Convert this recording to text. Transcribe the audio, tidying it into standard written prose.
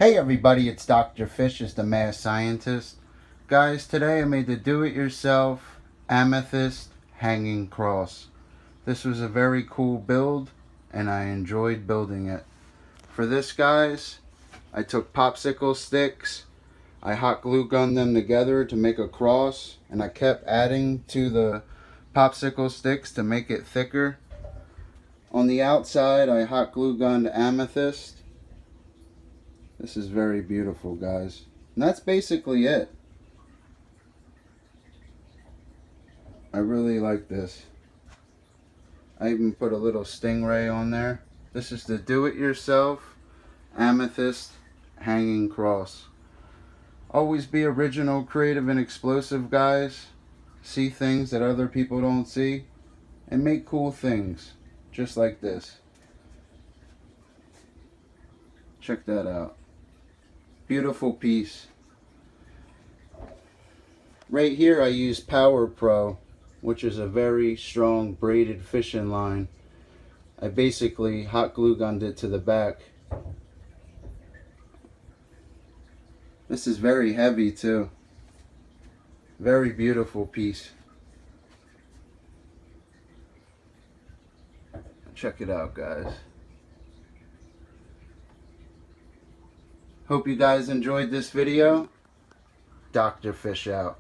Hey everybody, it's Dr. Fish, is the mad scientist. Guys, today I made the do-it-yourself Amethyst hanging cross. This was a very cool build and I enjoyed building it. For this, guys, I took popsicle sticks, I hot glue gunned them together to make a cross, and I kept adding to the popsicle sticks to make it thicker. On the outside, I hot glue gunned amethyst. This is very beautiful, guys. And that's basically it. I really like this. I even put a little stingray on there. This is the do-it-yourself amethyst hanging cross. Always be original, creative, and explosive, guys. See things that other people don't see. And make cool things. Just like this. Check that out. Beautiful piece. Right here I use Power Pro, which is a very strong braided fishing line. I basically hot glue gunned it to the back. This is very heavy too. Very beautiful piece. Check it out, guys. Hope you guys enjoyed this video. Dr. Fish out.